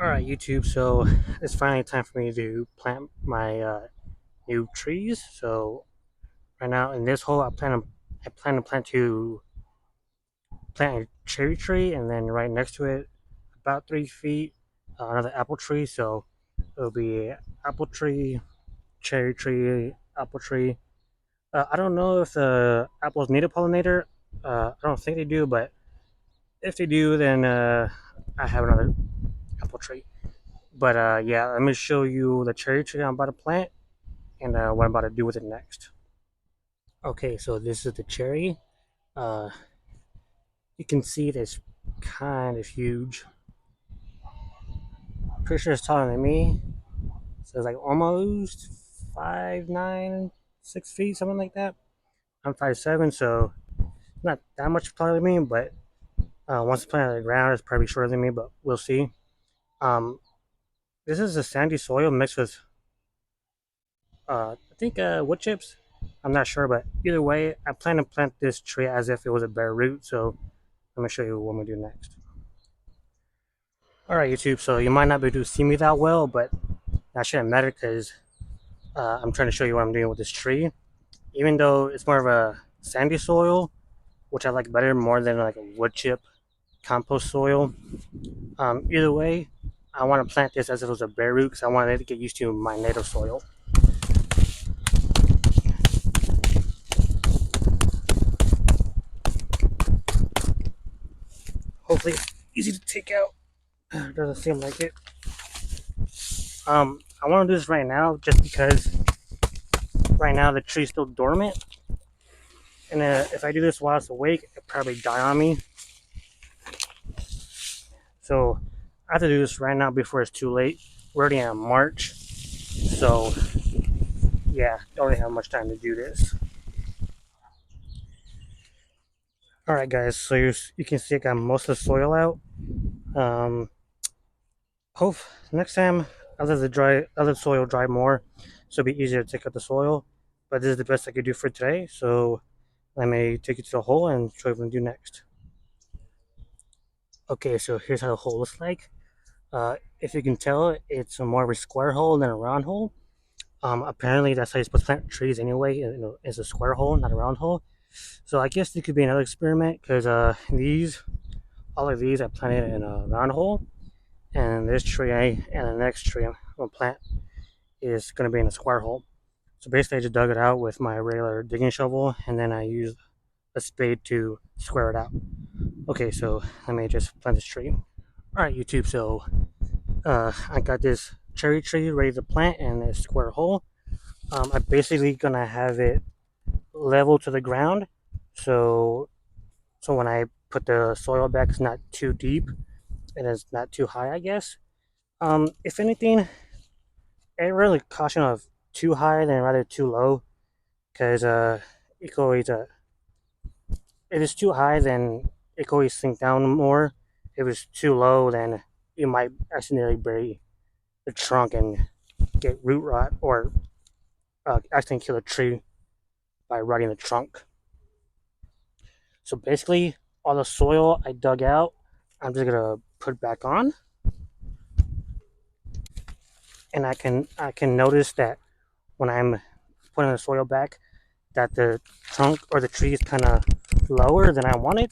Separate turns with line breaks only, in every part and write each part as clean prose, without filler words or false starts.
Alright, YouTube, so it's finally time for me to plant my new trees. So right now in this hole, I plan to plant a cherry tree, and then right next to it, about 3 feet, another apple tree. So it'll be apple tree, cherry tree, apple tree. I don't know if the apples need a pollinator. I don't think they do, but if they do, then I have another apple tree. But yeah, let me show you the cherry tree I'm about to plant and what I'm about to do with it next. Okay, so this is the cherry. Uh, you can see it is kind of huge. Pretty sure it's taller than me. So it's like almost 5'9", 6 feet, something like that. I'm 5'7", so not that much taller than me, but once it's planted on the ground, it's probably shorter than me, but we'll see. Um, this is a sandy soil mixed with, I think, wood chips. I'm not sure, but either way, I plan to plant this tree as if it was a bare root. So let me show you what I'm gonna do next. All right, YouTube. So you might not be able to see me that well, but that shouldn't matter because I'm trying to show you what I'm doing with this tree. Even though it's more of a sandy soil, which I like better more than like a wood chip compost soil. Either way, I want to plant this as if it was a bare root because I wanted it to get used to my native soil. Hopefully, it's easy to take out. Doesn't seem like it. I want to do this right now just because right now the tree's still dormant, and if I do this while it's awake, it'll probably die on me. So I have to do this right now before it's too late. We're already in March, so yeah, don't really have much time to do this. All right, guys. So you can see I got most of the soil out. Um, Hope next time I'll let the soil dry more, so it'll be easier to take out the soil. But this is the best I could do for today. So let me take you to the hole and show you what I'm gonna do next. Okay, so here's how the hole looks like. If you can tell, it's more of a square hole than a round hole. Apparently that's how you're supposed to plant trees anyway. It's a square hole, not a round hole. So I guess it could be another experiment because all of these I planted in a round hole, and this tree and the next tree I'm gonna plant is gonna be in a square hole. So basically, I just dug it out with my regular digging shovel, and then I used a spade to square it out. Okay, so let me just plant this tree. All right, YouTube. So I got this cherry tree ready to plant in a square hole. I'm basically gonna have it level to the ground, so when I put the soil back, it's not too deep and it's not too high, I guess. If anything, I really caution of too high than rather too low, because it could always if it's too high, then it could always sink down more. If it's too low, then you might accidentally bury the trunk and get root rot, or accidentally kill a tree by rotting the trunk. So basically, all the soil I dug out, I'm just gonna put back on, and I can notice that when I'm putting the soil back, that the trunk or the tree is kind of lower than I want it.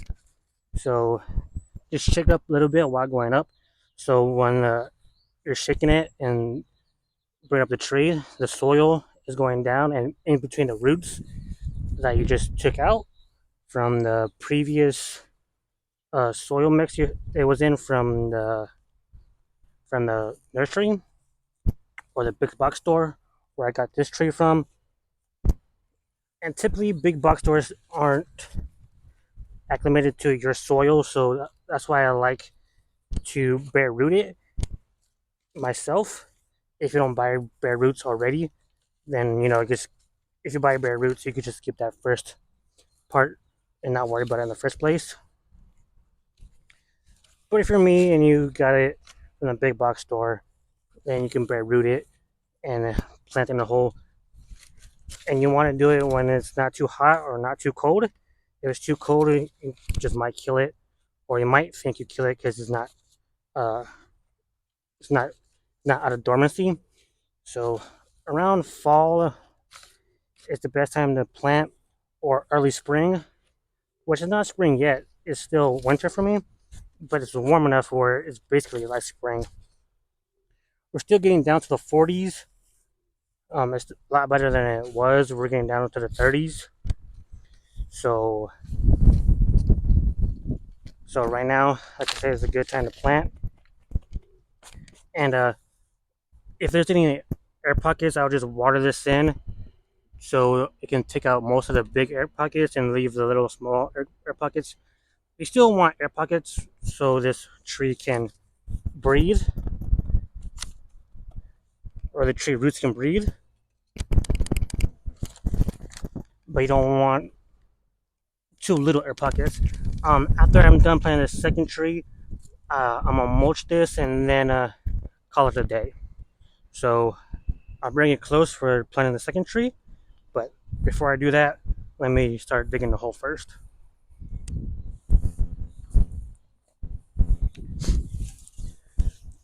So just shake it up a little bit while going up. So when you're shaking it and bring up the tree, the soil is going down and in between the roots that you just took out from the previous soil mix it was in from the nursery or the big box store where I got this tree from. And typically, big box stores aren't acclimated to your soil, so that's why I like to bare root it myself. If you don't buy bare roots already, then just if you buy bare roots, you could just skip that first part and not worry about it in the first place. But if you're me and you got it from a big box store, then you can bare root it and plant it in a hole. And you want to do it when it's not too hot or not too cold. If it's too cold, you just might kill it, or you might think you kill it because it's not uh, it's not out of dormancy. So around fall is the best time to plant, or early spring, which is not spring yet. It's still winter for me, but it's warm enough where it's basically like spring. We're still getting down to the 40s. It's a lot better than it was. We're getting down to the 30s. So, so right now, like I said, is a good time to plant. And if there's any air pockets, I'll just water this in so it can take out most of the big air pockets and leave the little small air pockets. We still want air pockets so this tree can breathe, or the tree roots can breathe, but you don't want too little air pockets. After I'm done planting the second tree, I'm gonna mulch this and then call it a day. So I'll bring it close for planting the second tree, but before I do that, let me start digging the hole first.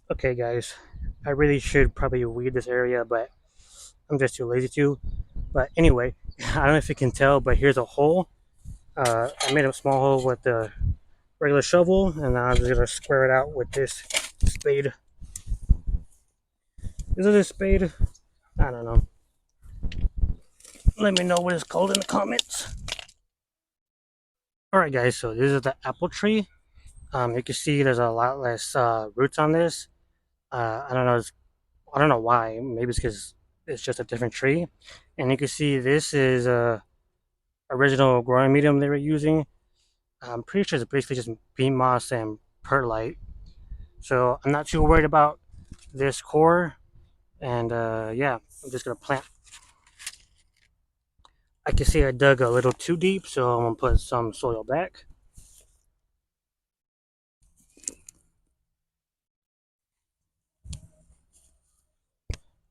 Okay, guys, I really should probably weed this area, but I'm just too lazy to. But anyway, I don't know if you can tell, but here's a hole. I made a small hole with the regular shovel, and now I'm just gonna square it out with this spade. Is it a spade? I don't know. Let me know what it's called in the comments. Alright guys, so this is the apple tree. You can see there's a lot less roots on this. I don't know. I don't know why. Maybe it's because it's just a different tree. And you can see this is a original growing medium they were using. I'm pretty sure it's basically just bean moss and perlite. So I'm not too worried about this core. And yeah, I'm just gonna plant. I can see I dug a little too deep, so I'm gonna put some soil back.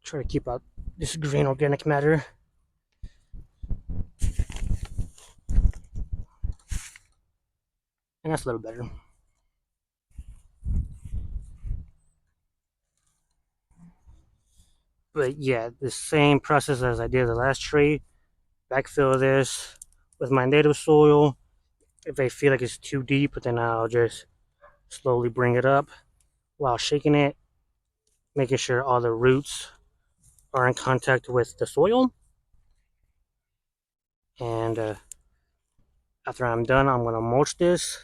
Try to keep out this green organic matter. And that's a little better. But yeah, the same process as I did the last tree. Backfill this with my native soil. If I feel like it's too deep, then I'll just slowly bring it up while shaking it, making sure all the roots are in contact with the soil. And after I'm done, I'm gonna mulch this.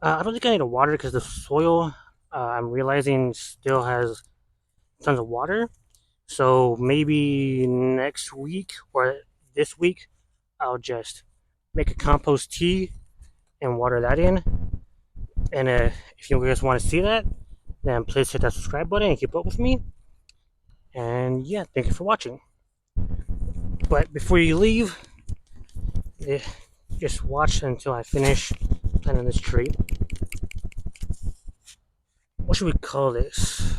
I don't think I need to water because the soil, I'm realizing, still has tons of water. So maybe next week or this week, I'll just make a compost tea and water that in. And if you guys want to see that, then please hit that subscribe button and keep up with me. And yeah, thank you for watching. But before you leave, just watch until I finish planting this tree. What should we call this?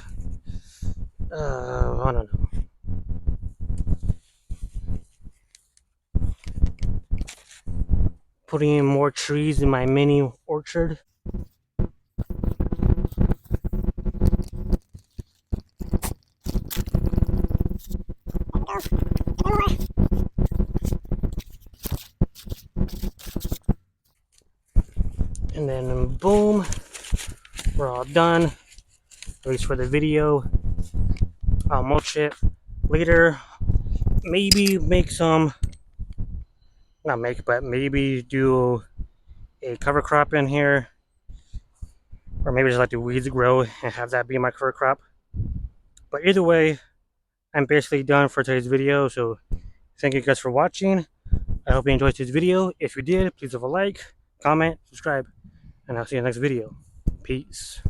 I don't know. Putting in more trees in my mini orchard. And then boom, we're all done, at least for the video. I'll mulch it later. Maybe make some, not make, but maybe do a cover crop in here. Or maybe just let the weeds grow and have that be my cover crop. But either way, I'm basically done for today's video. So thank you guys for watching. I hope you enjoyed this video. If you did, please leave a like, comment, subscribe, and I'll see you in the next video. Peace.